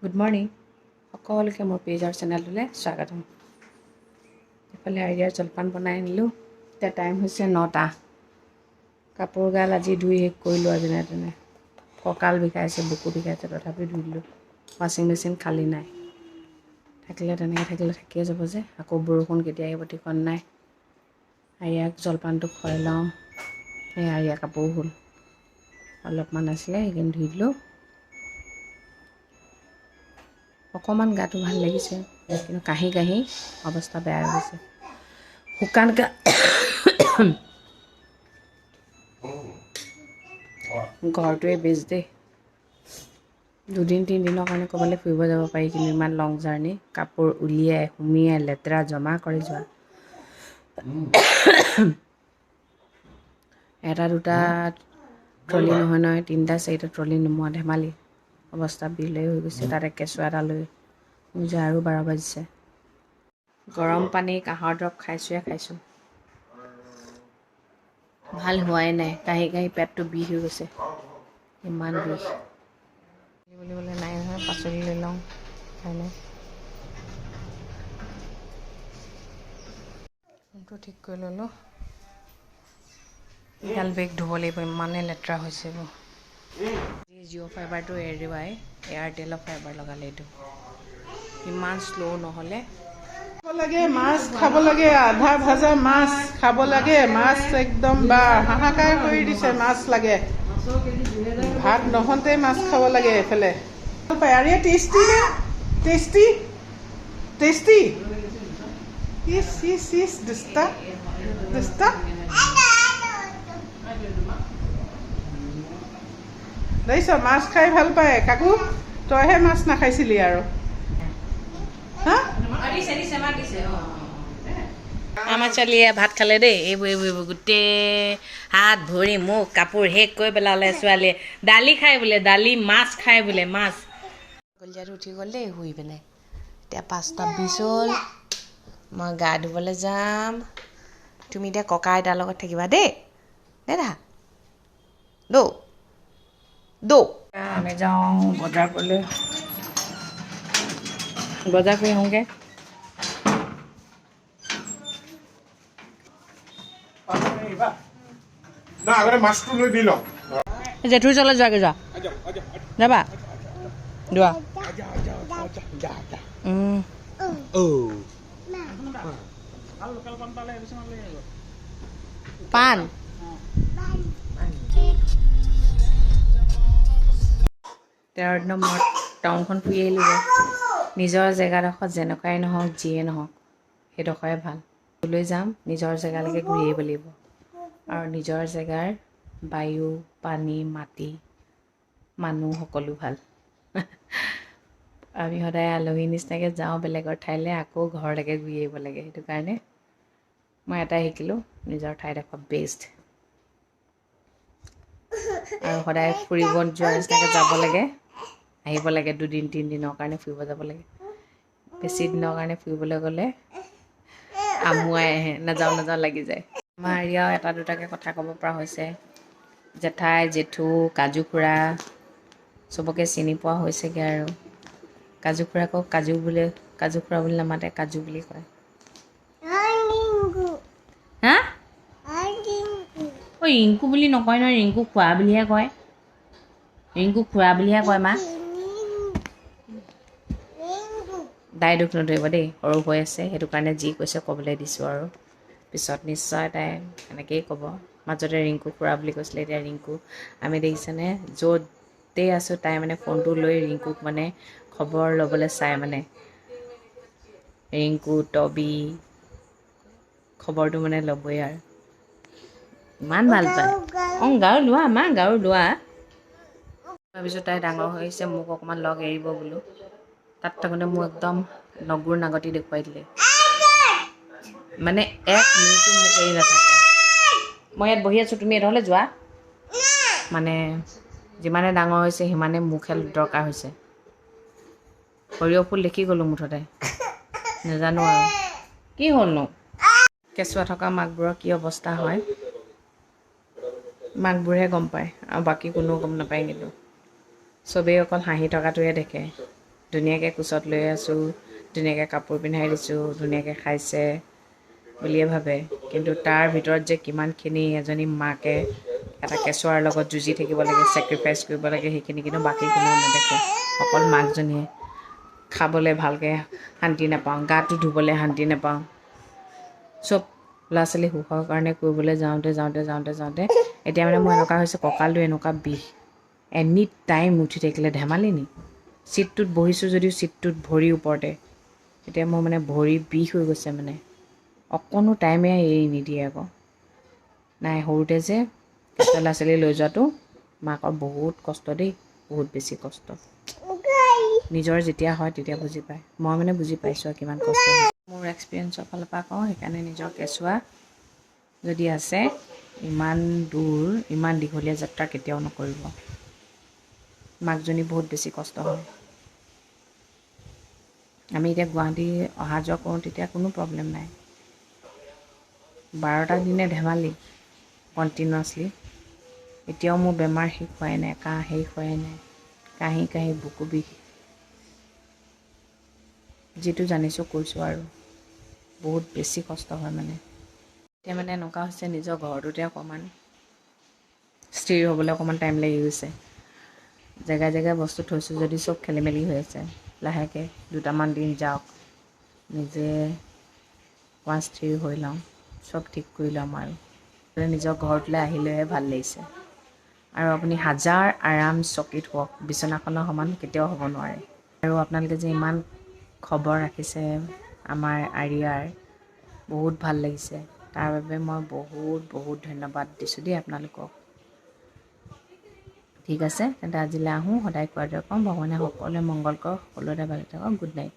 Good morning সকলোকে মোৰ পেজৰ চেনেলটোলৈ স্বাগতম। এইফালে আৰিয়াৰ জলপান বনাই আনিলোঁ। এতিয়া টাইম হৈছে 9টা। কাপোৰ গাল আজি ধুই শেষ কৰিলোঁ আৰু যেনে তেনে। কঁকাল বিষাইছে, বুকু বিষাইছে, তথাপি ধুই দিলোঁ। ৱাশ্বিং মেচিন খালী নাই, থাকিলে তেনেকৈ থাকিয়ে যাব যে। আকৌ বৰষুণ কেতিয়া আহিব ঠিকন নাই। আৰিয়াক জলপানটো খুৱাই লওঁ। সেই আৰিয়া কাপোৰ হ'ল অলপমান আছিলে, সেইখিনি ধুই দিলোঁ। অকণমান গাটো ভাল লাগিছে, কিন্তু কাহি অৱস্থা বেয়া হৈ গৈছে। শুকান ঘৰটোৱে বেজ দেই। 2-3 দিনৰ কাৰণে ক'ৰবালৈ ফুৰিব যাব পাৰি, কিন্তু ইমান লং জাৰ্ণি, কাপোৰ উলিয়াই সুমিয়াই লেতেৰা জমা কৰি যোৱা। এটা দুটা ট্ৰলি নহয় 3-4টা ট্ৰলি নোমোৱা ধেমালি। অৱস্থা বিলৈ হৈ গৈছে। তাতে কেঁচুৱা এটা লৈ মোৰ যে আৰু 12 বাজিছে। গৰম পানী কাঁহৰ দৰৱ খাইছোঁ, ভাল হোৱাই নাই। কাহি পেটটো বিষ হৈ গৈছে, ইমান বিষ। বুলিবলৈ নাই নহয়, পাচলি লৈ লওঁ কাইলৈ। ৰুমটো ঠিক কৰি ল'লোঁ। এডাল বেগ ধুব লাগিব, ইমানেই লেতেৰা হৈছে এইবোৰ। জিঅ' ফাইবাৰটো এৰুৱাই এয়াৰটেলৰ ফাইবাৰ লগালে। এইটো ইমান শ্ল' নহ'লে। লাগে মাছ খাব লাগে, আধা ভাজা মাছ খাব লাগে। মাছ একদম বা হাহাকাৰ কৰি দিছে, মাছ লাগে। ভাত নহওঁতে মাছ খাব লাগে। এইফালে আৰে টেষ্টি নে? টেষ্টি টেষ্টি ইচ দুষ্টা দেখিছ, মাছ খাই ভাল পায়। কাকু তইহে মাছ নাখাইছিলি আৰু। হা আমাৰ ছোৱালীয়ে ভাত খালে দেই। এইবোৰ গোটেই হাত ভৰি মুখ কাপোৰ শেষ কৰি পেলালে ছোৱালীয়ে। দালি খাই বোলে, দালি, মাছ খাই বোলে, মাছ। কলিজাটো উঠি গ'ল দেই শুই পিনে। এতিয়া 5:20 হ'ল। মই গা ধুবলৈ যাম। তুমি এতিয়া ককা আইতাৰ লগত থাকিবা দেই, দেই দৌ। আমি যাওঁ বজাৰ কৰিবলৈ, বজাৰ কৰি আহোঁগৈ। না আগতে মাছটো লৈ দি লওঁ। জেঠুৰ ওচৰলৈ যোৱাগৈ, যোৱা যাবা যোৱা। পাণ 13 দিনৰ মূৰত টাউনখন ফুৰি আহিলোঁ। নিজৰ জেগাডোখৰত যেনেকুৱাই নহওক, যিয়ে নহওক, সেইডোখৰে ভাল। লৈ যাম, নিজৰ জেগালৈকে ঘূৰি আহিব লাগিব। আৰু নিজৰ জেগাৰ বায়ু, পানী, মাটি, মানুহ সকলো ভাল। আমি সদায় আলহী নিচিনাকৈ যাওঁ বেলেগৰ ঠাইলৈ, আকৌ ঘৰলৈকে ঘূৰি আহিব লাগে। সেইটো কাৰণে মই এটাই শিকিলোঁ, নিজৰ ঠাইডোখৰ বেষ্ট। আৰু সদায় ফুৰিব যোৱাৰ নিচিনাকৈ যাব লাগে, আহিব লাগে। 2-3 দিনৰ কাৰণে ফুৰিব যাব লাগে। বেছি দিনৰ কাৰণে ফুৰিবলৈ গ'লে আমুৱাই আহে, নাযাওঁ লাগি যায়। আমাৰ এৰিয়াও এটা দুটাকৈ কথা ক'ব পৰা হৈছে। জেঠাই, জেঠু, কাজু খুৰা চবকে চিনি পোৱা হৈছেগৈ। আৰু কাজু খুৰাকক কাজু খুৰা বুলি নামাতে, কাজু বুলি কয়। হা ৰিংকু বুলি নকয় নহয়, ৰিংকু খুৰা বুলিহে কয়। মা তাই দুখ নধৰিব দেই, সৰু হৈ আছে। সেইটো কাৰণে যি কৈছে ক'বলৈ দিছোঁ। আৰু পিছত নিশ্চয় তাই এনেকেই ক'ব। মাজতে ৰিংকু খুৰা বুলি কৈছিলে, এতিয়া ৰিংকু। আমি দেখিছেনে, য'তেই আছোঁ তাই মানে ফোনটো লৈ ৰিংকুক মানে খবৰ ল'বলৈ চাই, মানে ৰিংকু, টবি খবৰটো মানে ল'বই আৰু ইমান ভাল পায়। গাৰু লোৱা মা, গাৰু লোৱা। ভাবিছোঁ তাই ডাঙৰ হৈ আহিছে, মোক অকণমান লগ এৰিব বোলো। তাত থাকোঁতে মোক একদম নগুৰ নাগতি দেখুৱাই দিলে। মানে 1 মিনিটো মোক এৰি নাথাকে। মই ইয়াত বহি আছোঁ, তুমি এডোখৰলৈ যোৱা। মানে যিমানে ডাঙৰ হৈছে সিমানে মুখে দৰকাৰ হৈছে। সৰিয়হ ফুল দেখি গ'লোঁ মুঠতে, নাজানো আৰু কি হ'লনো। কেঁচুৱা থকা মাকবোৰৰ কি অৱস্থা হয়, মাকবোৰহে গম পায়, আৰু বাকী কোনেও গম নাপায়। কিন্তু চবেই অকল হাঁহি থকাটোৱে দেখে। ধুনীয়াকৈ কোচত লৈ আছোঁ, ধুনীয়াকৈ কাপোৰ পিন্ধাই দিছোঁ, ধুনীয়াকৈ খাইছে বুলিয়ে ভাবে। কিন্তু তাৰ ভিতৰত যে কিমানখিনি এজনী মাকে এটা কেঁচুৱাৰ লগত যুঁজি থাকিব লাগে, ছেক্ৰিফাইচ কৰিব লাগে, সেইখিনি কিন্তু বাকী কোনেও নেদেখে। অকল মাকজনীয়ে খাবলৈ ভালকৈ শান্তি নাপাওঁ, গাটো ধুবলৈ শান্তি নাপাওঁ, চব ল'ৰা ছোৱালী সুখৰ কাৰণে কৰিবলৈ যাওঁতে এতিয়া মানে মোৰ এনেকুৱা হৈছে, কঁকালটো এনেকুৱা বিষ, এনি টাইম উঠি থাকিলে ধেমালি নি। ছিটটোত বহিছোঁ যদিও ছিটটোত ভৰি ওপৰতে, এতিয়া মোৰ মানে ভৰি বিষ হৈ গৈছে মানে, অকণো টাইমে এৰি নিদিয়ে আকৌ। নাই সৰুতে যে কেঁচুৱা ল'ৰা ছোৱালী লৈ যোৱাটো মাকৰ বহুত কষ্ট দেই, বহুত বেছি কষ্ট। নিজৰ যেতিয়া হয় তেতিয়া বুজি পায়। মই মানে বুজি পাইছোঁ আৰু কিমান কষ্ট হৈছে। মোৰ এক্সপিৰিয়েঞ্চৰ ফালৰ পৰা কওঁ, সেইকাৰণে নিজৰ কেঁচুৱা যদি আছে ইমান দূৰ, ইমান দীঘলীয়া যাত্ৰা কেতিয়াও নকৰিব। মাকজনী বহুত বেছি কষ্ট হয়। আমি এতিয়া গুৱাহাটী অহা যোৱা কৰোঁ, তেতিয়া কোনো প্ৰব্লেম নাই। 12টা দিনে ধেমালি কণ্টিনিউৱাছলি। এতিয়াও মোৰ বেমাৰ শেষ হোৱাই নাই, কাহ শেষ হোৱাই নাই, কাহি বুকু বিষ। যিটো জানিছোঁ কৈছোঁ আৰু বহুত বেছি কষ্ট হয় মানে। এতিয়া মানে এনেকুৱা হৈছে, নিজৰ ঘৰটোতে অকণমান স্থিৰ হ'বলৈ অকণমান টাইম লাগি গৈছে। জেগাই বস্তু থৈছোঁ যদি চব খেলি মেলি হৈ আছে। লাহেকৈ দুটামান দিন যাওক, নিজে অকণমান স্থিৰ হৈ লওঁ, চব ঠিক কৰি ল'ম আৰু নিজৰ ঘৰটোলৈ আহিলৈহে ভাল লাগিছে। আৰু আপুনি হাজাৰ আৰাম চকীত শুৱক, বিচনাখনৰ সমান কেতিয়াও হ'ব নোৱাৰে। আৰু আপোনালোকে যে ইমান খবৰ ৰাখিছে আমাৰ আৰিয়াৰ, বহুত ভাল লাগিছে। তাৰ বাবে মই বহুত ধন্যবাদ দিছোঁ দেই আপোনালোকক। ঠিক আছে তেন্তে আজিলৈ আহোঁ। সদায় কোৱাৰ দৰে কওঁ, ভগৱানে সকলোৱে মংগল কৰক, সকলোৰে ভালে থাকক। Good night.